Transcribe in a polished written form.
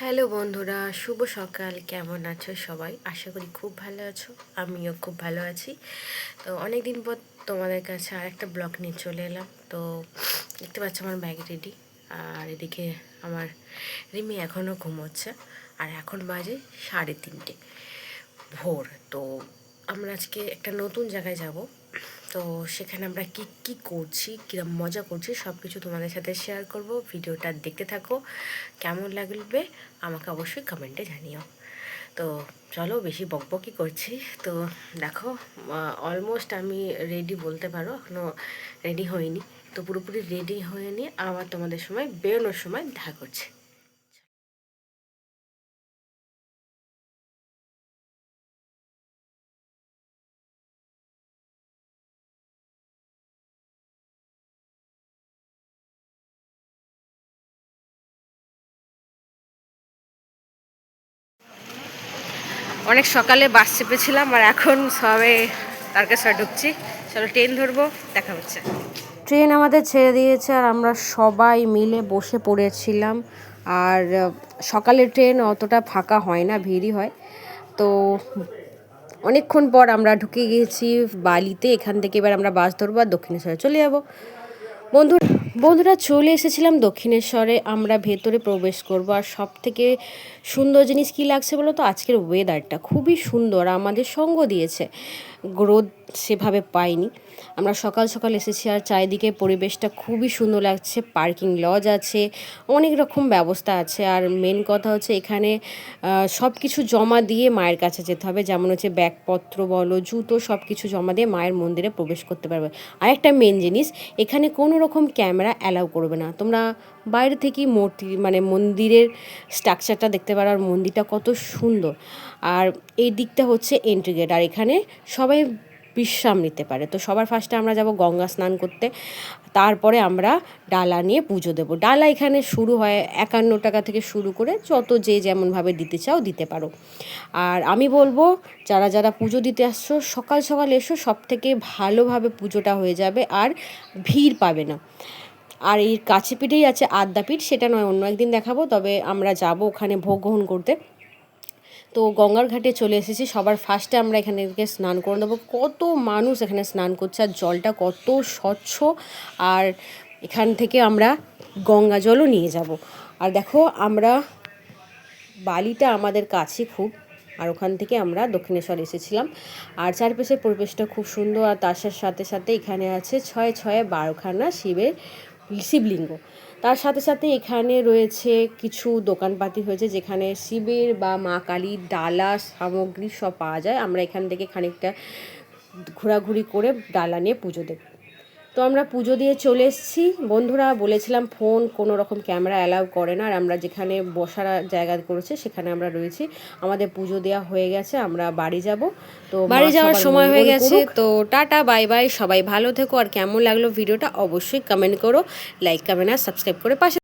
Hello বন্ধুরা, শুভ সকাল। কেমন আছো সবাই? আশা করি খুব ভালো আছো। আমিও খুব ভালো আছি। তো অনেক দিন পর তোমাদের কাছে আরেকটা ব্লগ নিয়ে চলে এলাম। তো দেখতে পাচ্ছ আমার ব্যাগ রেডি, আর এদিকে আমার রিমি এখনও ঘুমোচ্ছে, আর এখন বাজে 3:30 ভোর। তো আমরা আজকে একটা নতুন জায়গায় যাব। তো সেখানে আমরা কি কি করছি, কীরকম মজা করছি, সব কিছু তোমাদের সাথে শেয়ার করব। ভিডিওটা দেখতে থাকো, কেমন লাগবে আমাকে অবশ্যই কমেন্টে জানিও। তো চলো, বেশি বকবকি করছি। তো দেখো, অলমোস্ট আমি রেডি বলতে পারো, এখনও রেডি হইনি। তো পুরোপুরি রেডি হয়ে নিয়ে আবার তোমাদের সময় বেরোনোর সময় দেখা করছি। অনেক সকালে বাস চেপেছিলাম, আর এখন সবে তারকেশ্বর ঢুকছি। চলো ট্রেন ধরবো, দেখা হচ্ছে। ট্রেন আমাদের ছেড়ে দিয়েছে, আর আমরা সবাই মিলে বসে পড়েছিলাম। আর সকালের ট্রেন অতটা ফাঁকা হয় না, ভিড়ই হয়। তো অনেকক্ষণ পর আমরা ঢুকে গিয়েছি বালিতে। এখান থেকে এবার আমরা বাস ধরবো আর দক্ষিণেশ্বরে চলে যাবো। বন্ধুরা চলে এসেছিলাম দক্ষিণেশ্বরে। আমরা ভেতরে প্রবেশ করব। আর সব থেকে সুন্দর জিনিস কী লাগছে বলো তো, আজকের ওয়েদারটা খুবই সুন্দর, আমাদের সঙ্গ দিয়েছে। রোদ সেভাবে পাইনি। আমরা সকাল সকাল এসেছি, আর চারিদিকে পরিবেশটা খুবই সুন্দর লাগছে। পার্কিং লজ আছে, অনেক রকম ব্যবস্থা আছে। আর মেন কথা হচ্ছে এখানে সব কিছু জমা দিয়ে মায়ের কাছে যেতে হবে। যেমন হচ্ছে ব্যাগপত্র বলো, জুতো, সব কিছু জমা দিয়ে মায়ের মন্দিরে প্রবেশ করতে পারবে। আর একটা মেন জিনিস, এখানে কোনো রকম ক্যামেরা অ্যালাউ করবে না। তোমরা বাইরে থেকেই মূর্তি মানে মন্দিরের স্ট্রাকচারটা দেখতে পারো, আর মন্দিরটা কত সুন্দর। আর এই দিকটা হচ্ছে এন্ট্রি গেট, আর এখানে সবাই বিশ্রাম নিতে পারে। তো সবার ফার্স্টে আমরা যাব গঙ্গা স্নান করতে, তারপরে আমরা ডালা নিয়ে পুজো দেবো। ডালা এখানে শুরু হয় 51 টাকা থেকে শুরু করে, যত যে যেমনভাবে দিতে চাও দিতে পারো। আর আমি বলবো, যারা যারা পুজো দিতে আসছো সকাল সকাল এসো, সব থেকে ভালোভাবে পুজোটা হয়ে যাবে, আর ভিড় পাবে না। আর এই কাছে পিঠেই আছে আদ্যাপীঠ, সেটা নয়, অন্য একদিন দেখাবো। তবে আমরা যাব ওখানে ভোগ গ্রহণ করতে। তো গঙ্গার ঘাটে চলে এসেছি। সবার ফার্স্টে আমরা এখানে স্নান করে দেবো। কত মানুষ এখানে স্নান করছে, আর জলটা কত স্বচ্ছ। আর এখান থেকে আমরা গঙ্গা জলও নিয়ে যাব। আর দেখো, আমরা বালিটা আমাদের কাছে খুব, আর ওখান থেকে আমরা দক্ষিণেশ্বর এসেছিলাম। আর চারপাশের পরিবেশটা খুব সুন্দর। আর তার সাথে সাথে এখানে আছে 6 6 12খানা শিবলিঙ্গ। তার সাথে সাথে এখানে রয়েছে কিছু দোকানপাতি হয়েছে, যেখানে শিবের বা মা কালীর ডালা সামগ্রী সব পাওয়া যায়। আমরা এখান থেকে খানিকটা ঘোরাঘুরি করে ডালা নিয়ে পুজো দেব। তো আমরা পুজো দিয়ে চলে এসেছি। বন্ধুরা বলেছিলাম ফোন কোনো রকম ক্যামেরা অ্যালাউ করে না, আর আমরা যেখানে বসার জায়গা করেছে সেখানে আমরা রয়েছি। আমাদের পুজো দেওয়া হয়ে গেছে, আমরা বাড়ি যাব। তো বাড়ি যাওয়ার সময় হয়ে গেছে। তো টাটা, বাই বাই, সবাই ভালো থেকো। আর কেমন লাগলো ভিডিওটা অবশ্যই কমেন্ট করো, লাইক কমেন্ট আর সাবস্ক্রাইব করে পাশে